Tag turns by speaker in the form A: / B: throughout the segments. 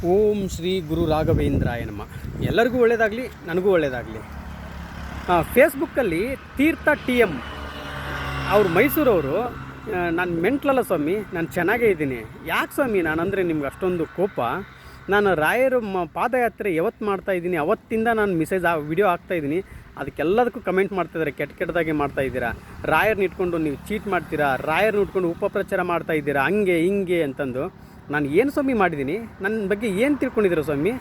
A: ಓಂ ಶ್ರೀ ಗುರು ರಾಘವೇಂದ್ರಾಯ ನಮಃ. ಎಲ್ಲರಿಗೂ ಒಳ್ಳೆಯದಾಗಲಿ, ನನಗೂ ಒಳ್ಳೆಯದಾಗಲಿ. ಫೇಸ್ಬುಕ್ಕಲ್ಲಿ ತೀರ್ಥ ಟಿ ಎಮ್ ಅವ್ರು ಮೈಸೂರವರು, ನಾನು ಮೆಂಟ್ಲಲ್ಲ ಸ್ವಾಮಿ, ನಾನು ಚೆನ್ನಾಗೇ ಇದ್ದೀನಿ. ಯಾಕೆ ಸ್ವಾಮಿ ನಾನಂದರೆ ನಿಮ್ಗೆ ಅಷ್ಟೊಂದು ಕೋಪ? ನಾನು ರಾಯರ ಪಾದಯಾತ್ರೆ ಯಾವತ್ತು ಮಾಡ್ತಾಯಿದ್ದೀನಿ ಅವತ್ತಿಂದ ನಾನು ವಿಡಿಯೋ ಹಾಕ್ತಾಯಿದ್ದೀನಿ. ಅದಕ್ಕೆಲ್ಲದಕ್ಕೂ ಕಮೆಂಟ್ ಮಾಡ್ತಾಯಿದ್ದಾರೆ, ಕೆಟ್ಟದಾಗೆ ಮಾಡ್ತಾಯಿದ್ದೀರಾ, ರಾಯರ್ನ ಇಟ್ಕೊಂಡು ನೀವು ಚೀಟ್ ಮಾಡ್ತೀರಾ, ರಾಯರ್ನ ಇಟ್ಕೊಂಡು ಉಪಪ್ರಚಾರ ಮಾಡ್ತಾಯಿದ್ದೀರಾ, ಹಂಗೆ ಹಿಂಗೆ ಅಂತಂದು. ನಾನು ಏನು ಸ್ವಾಮಿ ಮಾಡಿದ್ದೀನಿ? ನನ್ನ ಬಗ್ಗೆ ಏನು ತಿಳ್ಕೊಂಡಿದ್ದೀರ ಸ್ವಾಮಿ?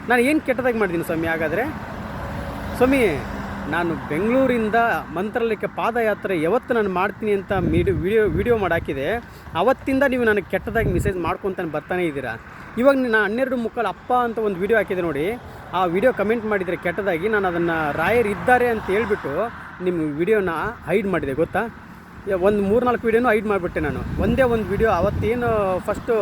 A: ನಾನು ಏನು ಕೆಟ್ಟದಾಗಿ ಮಾಡಿದ್ದೀನಿ ಸ್ವಾಮಿ? ಹಾಗಾದರೆ ಸ್ವಾಮಿ, ನಾನು ಬೆಂಗಳೂರಿಂದ ಮಂತ್ರಾಲಯಕ್ಕೆ ಪಾದಯಾತ್ರೆ ಯಾವತ್ತು ನಾನು ಮಾಡ್ತೀನಿ ಅಂತ ವಿಡಿಯೋ ಮಾಡಾಕಿದೆ, ಅವತ್ತಿಂದ ನೀವು ನನಗೆ ಕೆಟ್ಟದಾಗಿ ಮೆಸೇಜ್ ಮಾಡ್ಕೊತಾನೆ ಬರ್ತಾನೆ ಇದ್ದೀರಾ. ಇವಾಗ ನಾನು 12:15 ಅಪ್ಪ ಅಂತ ಒಂದು ವಿಡಿಯೋ ಹಾಕಿದೆ ನೋಡಿ, ಆ ವಿಡಿಯೋ ಕಮೆಂಟ್ ಮಾಡಿದರೆ ಕೆಟ್ಟದಾಗಿ. ನಾನು ಅದನ್ನು ರಾಯರ್ ಇದ್ದಾರೆ ಅಂತ ಹೇಳ್ಬಿಟ್ಟು ನಿಮ್ಮ ವಿಡಿಯೋನ ಹೈಡ್ ಮಾಡಿದೆ, ಗೊತ್ತಾ? ಒಂದು 3-4 ವೀಡಿಯೋನೂ ಹೈಡ್ ಮಾಡಿಬಿಟ್ಟೆ ನಾನು. ಒಂದೇ ಒಂದು ವಿಡಿಯೋ ಅವತ್ತೇನು ಫಸ್ಟು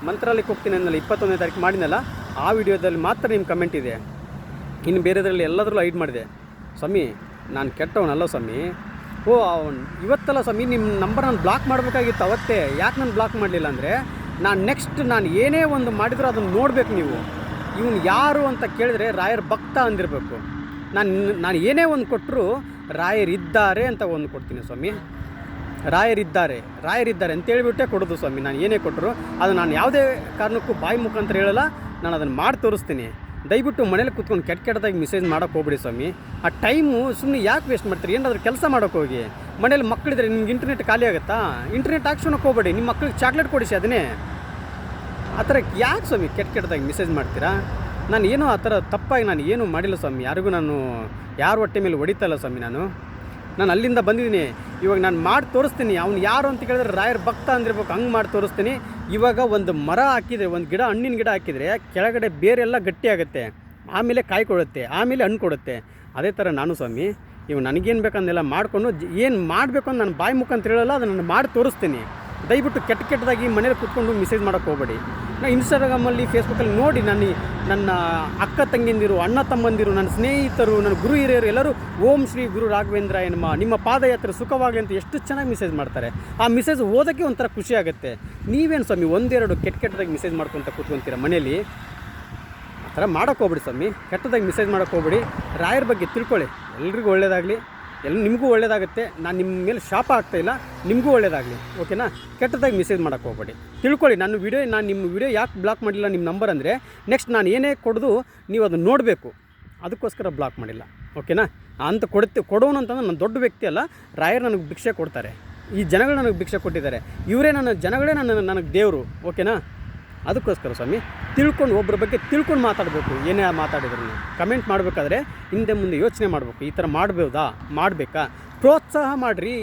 A: ಮಂತ್ರಾಲಯಕ್ಕೆ ಹೋಗ್ತೀನಿ ಅನ್ನಲ್ಲ, 21ನೇ ತಾರೀಕು ಮಾಡಿನಲ್ಲ, ಆ ವಿಡಿಯೋದಲ್ಲಿ ಮಾತ್ರ ನಿಮ್ಮ ಕಮೆಂಟ್ ಇದೆ. ಇನ್ನು ಬೇರೆದ್ರಲ್ಲಿ ಎಲ್ಲದರಲ್ಲೂ ಹೈಡ್ ಮಾಡಿದೆ. ಸ್ವಾಮಿ, ನಾನು ಕೆಟ್ಟವನಲ್ಲ ಸ್ವಾಮಿ. ಇವತ್ತಲ್ಲ ಸ್ವಾಮಿ, ನಿಮ್ಮ ನಂಬರ್ ನಾನು ಬ್ಲಾಕ್ ಮಾಡಬೇಕಾಗಿತ್ತು ಅವತ್ತೇ. ಯಾಕೆ ನಾನು ಬ್ಲಾಕ್ ಮಾಡಲಿಲ್ಲ ಅಂದರೆ, ನಾನು ಏನೇ ಒಂದು ಮಾಡಿದರೂ ಅದನ್ನು ನೋಡಬೇಕು ನೀವು. ಇವನು ಯಾರು ಅಂತ ಕೇಳಿದ್ರೆ ರಾಯರ್ ಭಕ್ತ ಅಂದಿರಬೇಕು. ನಾನು ಏನೇ ಒಂದು ಕೊಟ್ಟರು ರಾಯರಿದ್ದಾರೆ ಅಂತ ಒಂದು ಕೊಡ್ತೀನಿ ಸ್ವಾಮಿ. ರಾಯರಿದ್ದಾರೆ ಅಂತ ಹೇಳ್ಬಿಟ್ಟೆ ಕೊಡೋದು ಸ್ವಾಮಿ. ನಾನು ಏನೇ ಕೊಟ್ಟರು ಅದು ನಾನು ಯಾವುದೇ ಕಾರಣಕ್ಕೂ ಬಾಯಿ ಮುಖಾಂತರ ಹೇಳಲ್ಲ, ನಾನು ಅದನ್ನು ಮಾಡಿ ತೋರಿಸ್ತೀನಿ. ದಯವಿಟ್ಟು ಮನೇಲಿ ಕೂತ್ಕೊಂಡು ಕೆಟ್ಟದಾಗಿ ಮೆಸೇಜ್ ಮಾಡೋಕ್ಕೆ ಹೋಗ್ಬಿಡಿ ಸ್ವಾಮಿ. ಆ ಟೈಮು ಸುಮ್ಮನೆ ಯಾಕೆ ವೇಸ್ಟ್ ಮಾಡ್ತೀರಿ? ಏನಾದರೂ ಕೆಲಸ ಮಾಡೋಕ್ಕೆ ಹೋಗಿ. ಮನೇಲಿ ಮಕ್ಕಳಿದ್ರೆ ನಿಮ್ಗೆ ಇಂಟರ್ನೆಟ್ ಖಾಲಿ ಆಗುತ್ತಾ? ಇಂಟರ್ನೆಟ್ ಹಾಕ್ಸೋಣಕ್ಕೆ ಹೋಗ್ಬೇಡಿ, ನಿಮ್ಮ ಮಕ್ಕಳಿಗೆ ಚಾಕ್ಲೇಟ್ ಕೊಡಿಸಿ. ಅದನ್ನೇ ಆ ಥರ ಯಾಕೆ ಸ್ವಾಮಿ ಕೆಟ್ಟದಾಗಿ ಮೆಸೇಜ್ ಮಾಡ್ತೀರಾ? ನಾನು ಏನೋ ಆ ಥರ ತಪ್ಪಾಗಿ ನಾನು ಏನೂ ಮಾಡಿಲ್ಲ ಸ್ವಾಮಿ. ಯಾರಿಗೂ ನಾನು ಯಾರ ಹೊಟ್ಟೆ ಮೇಲೆ ಹೊಡಿತಲ್ಲ ಸ್ವಾಮಿ. ನಾನು ಅಲ್ಲಿಂದ ಬಂದಿದ್ದೀನಿ. ಇವಾಗ ನಾನು ಮಾಡಿ ತೋರಿಸ್ತೀನಿ. ಅವ್ನು ಯಾರು ಅಂತ ಕೇಳಿದ್ರೆ ರಾಯರ್ ಭಕ್ತ ಅಂದಿರ್ಬೇಕು, ಹಂಗೆ ಮಾಡಿ ತೋರಿಸ್ತೀನಿ. ಇವಾಗ ಒಂದು ಮರ ಹಾಕಿದರೆ, ಒಂದು ಗಿಡ, ಹಣ್ಣಿನ ಗಿಡ ಹಾಕಿದರೆ ಕೆಳಗಡೆ ಬೇರೆಲ್ಲ ಗಟ್ಟಿ ಆಗುತ್ತೆ, ಆಮೇಲೆ ಕಾಯಿ ಕೊಡುತ್ತೆ, ಆಮೇಲೆ ಹಣ್ಣು ಕೊಡುತ್ತೆ. ಅದೇ ಥರ ನಾನು ಸ್ವಾಮಿ. ಇವಾಗ ನನಗೇನು ಬೇಕಂದೆಲ್ಲ ಮಾಡಿಕೊಂಡು ಏನು ಮಾಡಬೇಕು ಅಂತ ನಾನು ಬಾಯಿ ಮುಖಾಂತರ ಹೇಳಲ್ಲ, ಅದನ್ನು ಮಾಡಿ ತೋರಿಸ್ತೀನಿ. ದಯವಿಟ್ಟು ಕೆಟ್ಟದಾಗಿ ಮನೇಲಿ ಕೂತ್ಕೊಂಡು ಮೆಸೇಜ್ ಮಾಡೋಕ್ಕೆ ಹೋಗಬೇಡಿ. ನಾನು ಇನ್ಸ್ಟಾಗ್ರಾಮಲ್ಲಿ, ಫೇಸ್ಬುಕ್ಕಲ್ಲಿ ನೋಡಿ ನನ್ನ ಅಕ್ಕ ತಂಗಿಂದಿರು, ಅಣ್ಣ ತಮ್ಮಂದಿರು, ನನ್ನ ಸ್ನೇಹಿತರು, ನನ್ನ ಗುರು ಹಿರಿಯರು ಎಲ್ಲರೂ ಓಂ ಶ್ರೀ ಗುರು ರಾಘವೇಂದ್ರಾಯ ನಮಃ, ನಿಮ್ಮ ಪಾದಯಾತ್ರೆ ಸುಖವಾಗಲಿ ಅಂತ ಎಷ್ಟು ಚೆನ್ನಾಗಿ ಮೆಸೇಜ್ ಮಾಡ್ತಾರೆ. ಆ ಮೆಸೇಜ್ ಓದೋಕ್ಕೆ ಒಂಥರ ಖುಷಿ ಆಗುತ್ತೆ. ನೀವೇನು ಸ್ವಾಮಿ ಒಂದೆರಡು ಕೆಟ್ಟದಾಗಿ ಮೆಸೇಜ್ ಮಾಡ್ಕೊತ ಕೂತ್ಕೊತೀರ ಮನೇಲಿ? ಆ ಥರ ಮಾಡೋಕ್ಕೆ ಹೋಗ್ಬಿಡಿ ಸ್ವಾಮಿ. ಕೆಟ್ಟದಾಗಿ ಮೆಸೇಜ್ ಮಾಡೋಕ್ಕೆ ಹೋಗ್ಬಿಡಿ. ರಾಯರ ಬಗ್ಗೆ ತಿಳ್ಕೊಳ್ಳಿ. ಎಲ್ರಿಗೂ ಒಳ್ಳೆಯದಾಗಲಿ, ನಿಮಗೂ ಒಳ್ಳೆಯದಾಗುತ್ತೆ. ನಾನು ನಿಮ್ಮ ಮೇಲೆ ಶಾಪ ಆಗ್ತಾಯಿಲ್ಲ, ನಿಮಗೂ ಒಳ್ಳೆಯದಾಗಲಿ. ಓಕೆನಾ? ಕೆಟ್ಟದಾಗಿ ಮೆಸೇಜ್ ಮಾಡೋಕ್ಕೆ ಹೋಗ್ಬೇಡಿ. ತಿಳ್ಕೊಳ್ಳಿ. ನಾನು ನಿಮ್ಮ ವಿಡಿಯೋ ಯಾಕೆ ಬ್ಲಾಕ್ ಮಾಡಿಲ್ಲ ನಿಮ್ಮ ನಂಬರ್ ಅಂದರೆ, ನೆಕ್ಸ್ಟ್ ನಾನು ಏನೇ ಕೊಡೋದು ನೀವು ಅದನ್ನು ನೋಡಬೇಕು, ಅದಕ್ಕೋಸ್ಕರ ಬ್ಲಾಕ್ ಮಾಡಿಲ್ಲ. ಓಕೆನಾ? ಅಂತ ಕೊಡೋನು ಅಂತಂದ್ರೆ ನಾನು ದೊಡ್ಡ ವ್ಯಕ್ತಿ ಅಲ್ಲ. ರಾಯರು ನನಗೆ ಭಿಕ್ಷೆ ಕೊಡ್ತಾರೆ, ಈ ಜನಗಳು ನನಗೆ ಭಿಕ್ಷೆ ಕೊಟ್ಟಿದ್ದಾರೆ. ಇವರೇ ಜನಗಳೇ ನನಗೆ ದೇವರು. ಓಕೆನಾ? ಅದಕ್ಕೋಸ್ಕರ ಸ್ವಾಮಿ ತಿಳ್ಕೊಂಡು, ಒಬ್ಬರ ಬಗ್ಗೆ ತಿಳ್ಕೊಂಡು ಮಾತಾಡಬೇಕು. ಏನೇ ಮಾತಾಡಿದ್ರು ಕಮೆಂಟ್ ಮಾಡಬೇಕಾದ್ರೆ ಹಿಂದೆ ಮುಂದೆ ಯೋಚನೆ ಮಾಡಬೇಕು. ಈ ಥರ ಮಾಡಬೇಕಾ? ಪ್ರೋತ್ಸಾಹ ಮಾಡಿರಿ.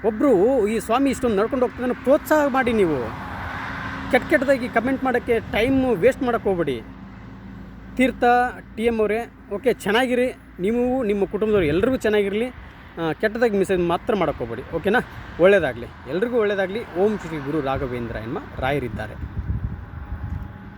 A: ಒಬ್ಬರು ಈ ಸ್ವಾಮಿ ಇಷ್ಟೊಂದು ನಡ್ಕೊಂಡು ಹೋಗ್ತದೆ, ಪ್ರೋತ್ಸಾಹ ಮಾಡಿ. ನೀವು ಕೆಟ್ಟದಾಗಿ ಕಮೆಂಟ್ ಮಾಡೋಕ್ಕೆ ಟೈಮು ವೇಸ್ಟ್ ಮಾಡೋಕ್ಕೆ ಹೋಗ್ಬೇಡಿ. ತೀರ್ಥ ಟಿ ಎಮ್ ಅವರೇ, ಓಕೆ, ಚೆನ್ನಾಗಿರಿ. ನೀವು ನಿಮ್ಮ ಕುಟುಂಬದವ್ರು ಎಲ್ಲರಿಗೂ ಚೆನ್ನಾಗಿರಲಿ. ಕೆಟ್ಟದಾಗಿ ಮೆಸೇಜ್ ಮಾತ್ರ ಮಾಡೋಕ್ಕೆ ಹೋಗ್ಬೇಡಿ. ಓಕೆನಾ? ಒಳ್ಳೆಯದಾಗಲಿ, ಎಲ್ರಿಗೂ ಒಳ್ಳೆಯದಾಗಲಿ. ಓಂ ಶ್ರೀ ಗುರು ರಾಘವೇಂದ್ರಾಯ ನಮಃ. ರಾಯರಿದ್ದಾರೆ.